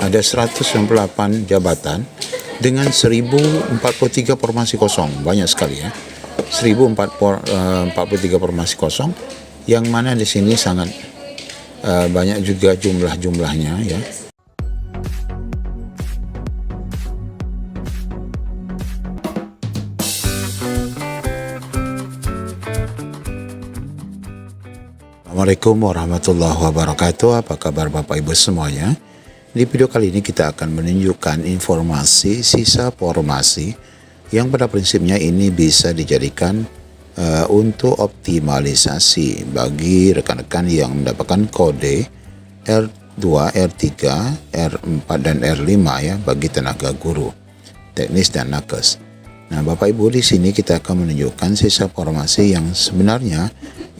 ada 198 jabatan dengan 1043 formasi kosong. Banyak sekali ya. 1043 formasi kosong, yang mana di sini sangat banyak juga jumlahnya ya. Assalamualaikum warahmatullahi wabarakatuh. Apa kabar Bapak Ibu semuanya? Di video kali ini kita akan menunjukkan informasi sisa formasi yang pada prinsipnya ini bisa dijadikan untuk optimalisasi bagi rekan-rekan yang mendapatkan kode R2, R3, R4, dan R5 ya, bagi tenaga guru, teknis dan nakes. Nah, Bapak Ibu, di sini kita akan menunjukkan sisa formasi yang sebenarnya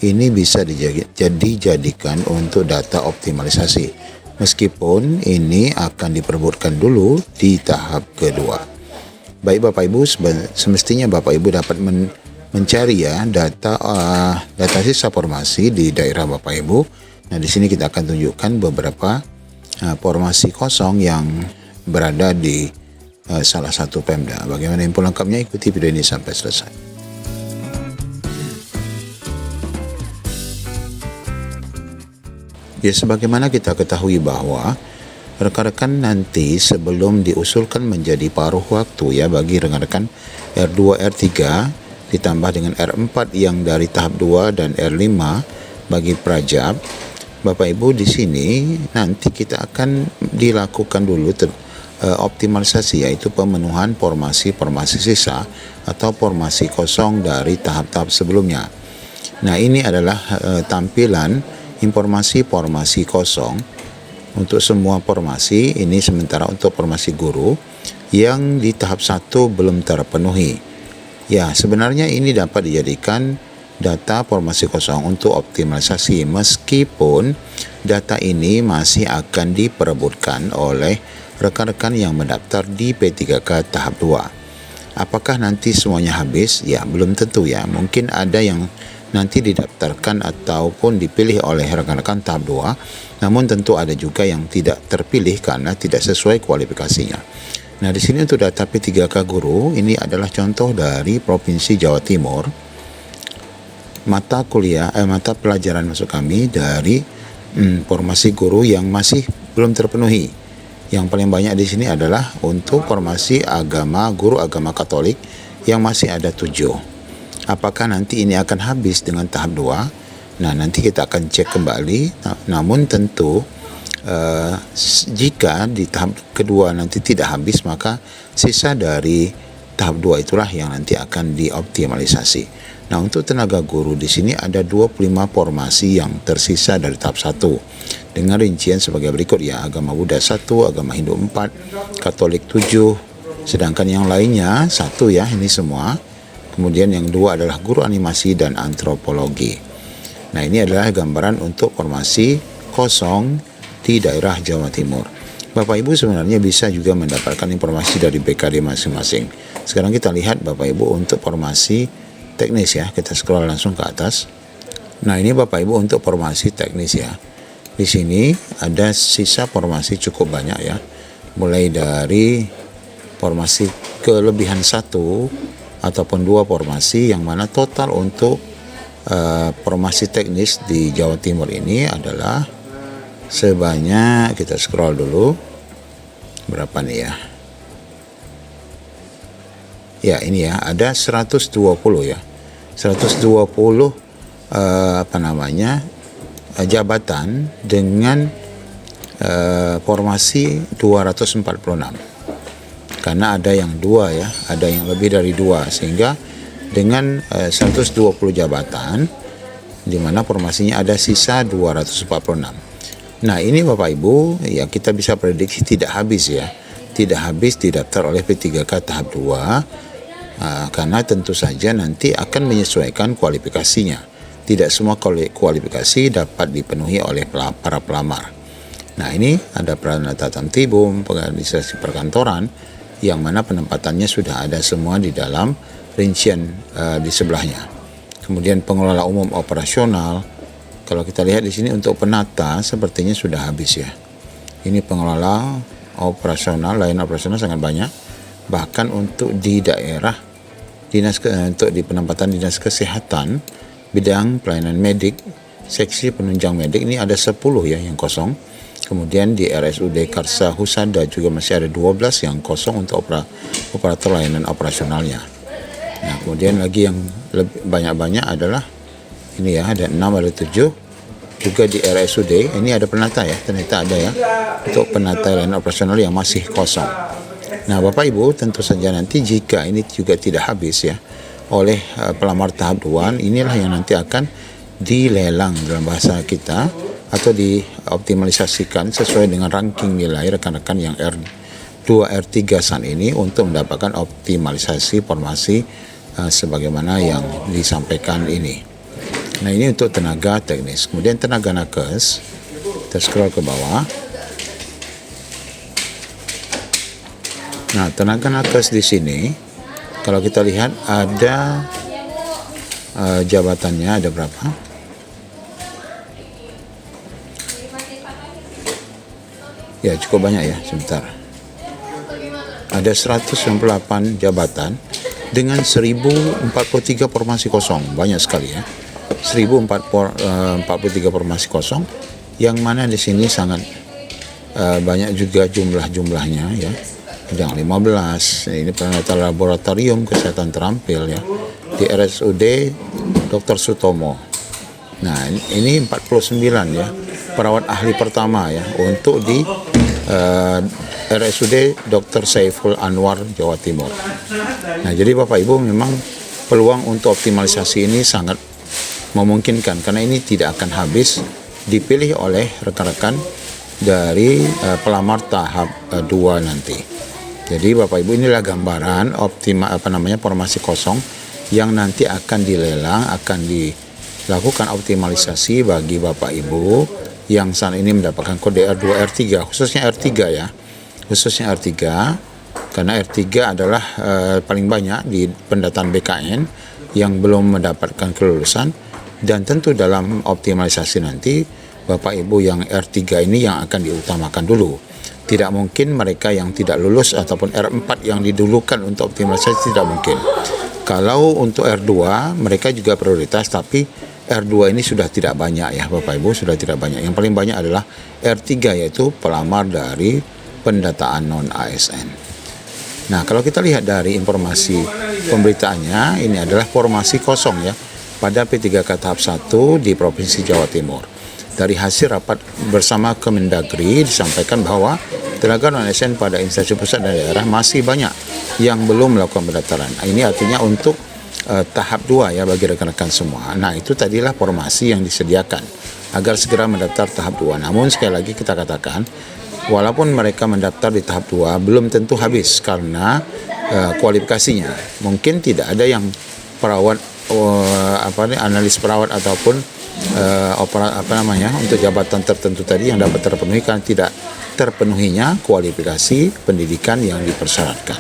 ini bisa dijadikan untuk data optimalisasi, meskipun ini akan diperbutkan dulu di tahap kedua. Baik Bapak Ibu, semestinya Bapak Ibu dapat mencari ya data sisa formasi di daerah Bapak Ibu. Nah, di sini kita akan tunjukkan beberapa formasi kosong yang berada di salah satu Pemda. Bagaimana info lengkapnya? Ikuti video ini sampai selesai. Ya, sebagaimana kita ketahui bahwa rekan-rekan nanti sebelum diusulkan menjadi paruh waktu ya bagi rekan-rekan R2, R3 ditambah dengan R4 yang dari tahap 2 dan R5 bagi Prajab, Bapak Ibu, di sini nanti kita akan dilakukan dulu optimalisasi, yaitu pemenuhan formasi sisa atau formasi kosong dari tahap-tahap sebelumnya. Nah, ini adalah tampilan informasi formasi kosong untuk semua formasi ini, sementara untuk formasi guru yang di tahap 1 belum terpenuhi. Ya, sebenarnya ini dapat dijadikan data formasi kosong untuk optimalisasi, meskipun data ini masih akan diperebutkan oleh rekan-rekan yang mendaftar di P3K tahap 2. Apakah nanti semuanya habis? Ya, belum tentu ya. Mungkin ada yang nanti didaftarkan ataupun dipilih oleh rekan-rekan tahap 2, namun tentu ada juga yang tidak terpilih karena tidak sesuai kualifikasinya. Nah, di sini untuk data P3K guru ini adalah contoh dari Provinsi Jawa Timur. Mata pelajaran masuk kami dari formasi guru yang masih belum terpenuhi. Yang paling banyak di sini adalah untuk formasi agama, guru agama Katolik yang masih ada 7. Apakah nanti ini akan habis dengan tahap 2? Nah, nanti kita akan cek kembali. Namun tentu jika di tahap kedua nanti tidak habis, maka sisa dari tahap 2 itulah yang nanti akan dioptimalisasi. Nah, untuk tenaga guru di sini ada 25 formasi yang tersisa dari tahap 1 dengan rincian sebagai berikut ya: agama Buddha 1, agama Hindu 4, Katolik 7, sedangkan yang lainnya 1 ya, ini semua. Kemudian yang 2 adalah guru animasi dan antropologi. Nah, ini adalah gambaran untuk formasi kosong di daerah Jawa Timur. Bapak Ibu sebenarnya bisa juga mendapatkan informasi dari BKD masing-masing. Sekarang kita lihat Bapak Ibu untuk formasi teknis ya. Kita scroll langsung ke atas. Nah, ini Bapak Ibu untuk formasi teknis ya. Di sini ada sisa formasi cukup banyak ya. Mulai dari formasi kelebihan 1 ataupun 2 formasi, yang mana total untuk formasi teknis di Jawa Timur ini adalah sebanyak, kita scroll dulu, berapa nih ya? Ya, ini ya, ada 120 ya. 120 jabatan dengan formasi 246. Karena ada yang 2 ya, ada yang lebih dari 2, sehingga dengan 120 jabatan di mana formasinya ada sisa 246. Nah, ini Bapak Ibu ya, kita bisa prediksi tidak habis ya, tidak habis didaftar oleh P3K tahap 2, karena tentu saja nanti akan menyesuaikan kualifikasinya. Tidak semua kualifikasi dapat dipenuhi oleh para pelamar. Nah, ini ada Pranata Tamtibum, organisasi perkantoran, yang mana penempatannya sudah ada semua di dalam rincian di sebelahnya. Kemudian pengelola umum operasional, kalau kita lihat di sini untuk penata sepertinya sudah habis ya. Ini pengelola operasional, layanan operasional sangat banyak. Bahkan untuk di daerah untuk di penempatan dinas kesehatan, bidang pelayanan medik, seksi penunjang medik ini ada 10 ya yang kosong. Kemudian di RSUD Karsa Husada juga masih ada 12 yang kosong untuk operator layanan operasionalnya. Nah, kemudian lagi yang lebih banyak-banyak adalah ini ya, ada 6, ada 7. Juga di RSUD ini ada penata ya, ternyata ada ya untuk penata layanan operasional yang masih kosong. Nah, Bapak Ibu, tentu saja nanti jika ini juga tidak habis ya oleh pelamar tahap 2, inilah yang nanti akan dilelang dalam bahasa kita atau dioptimalisasikan sesuai dengan ranking nilai rekan-rekan yang R2, R3 saat ini untuk mendapatkan optimalisasi formasi sebagaimana yang disampaikan ini. Nah, ini untuk tenaga teknis. Kemudian tenaga nakes, kita scroll ke bawah. Nah, tenaga nakes di sini kalau kita lihat ada jabatannya ada berapa? Ya, cukup banyak ya, sebentar. Ada 198 jabatan dengan 1043 formasi kosong. Banyak sekali ya. 1043 formasi kosong, yang mana di sini sangat banyak juga jumlahnya ya. Bidang 15, ini penata laboratorium kesehatan terampil ya. Di RSUD Dr. Sutomo. Nah, ini 49 ya. Perawat ahli pertama ya untuk di RSUD Dr. Saiful Anwar Jawa Timur. Nah, jadi Bapak Ibu memang peluang untuk optimalisasi ini sangat memungkinkan karena ini tidak akan habis dipilih oleh rekan-rekan dari pelamar tahap 2 nanti. Jadi Bapak Ibu, inilah gambaran formasi kosong yang nanti akan dilelang, akan dilakukan optimalisasi bagi Bapak Ibu yang saat ini mendapatkan kode R2, R3, khususnya R3 ya. Khususnya R3, karena R3 adalah paling banyak di pendataan BKN yang belum mendapatkan kelulusan, dan tentu dalam optimalisasi nanti Bapak Ibu yang R3 ini yang akan diutamakan dulu. Tidak mungkin mereka yang tidak lulus ataupun R4 yang didulukan untuk optimalisasi, tidak mungkin. Kalau untuk R2 mereka juga prioritas, tapi R2 ini sudah tidak banyak ya Bapak Ibu, sudah tidak banyak. Yang paling banyak adalah R3, yaitu pelamar dari pendataan non-ASN. Nah, kalau kita lihat dari informasi pemberitaannya, ini adalah formasi kosong ya pada P3K tahap 1 di Provinsi Jawa Timur. Dari hasil rapat bersama Kemendagri disampaikan bahwa tenaga non-ASN pada instansi pusat dan daerah masih banyak yang belum melakukan pendaftaran. Ini artinya untuk tahap 2 ya bagi rekan-rekan semua. Nah, itu tadilah formasi yang disediakan agar segera mendaftar tahap 2. Namun sekali lagi kita katakan, walaupun mereka mendaftar di tahap 2 belum tentu habis karena kualifikasinya. Mungkin tidak ada yang perawat analis perawat ataupun untuk jabatan tertentu tadi yang dapat terpenuhi karena tidak terpenuhinya kualifikasi pendidikan yang dipersyaratkan.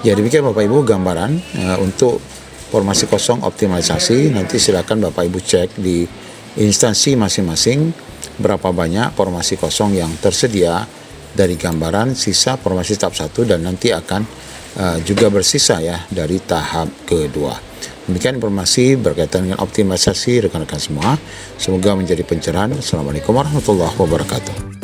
Ya, demikian Bapak Ibu gambaran untuk formasi kosong optimalisasi. Nanti silakan Bapak Ibu cek di instansi masing-masing berapa banyak formasi kosong yang tersedia dari gambaran sisa formasi tahap 1 dan nanti akan juga bersisa ya dari tahap kedua. Demikian informasi berkaitan dengan optimalisasi rekan-rekan semua. Semoga menjadi pencerahan. Assalamualaikum warahmatullahi wabarakatuh.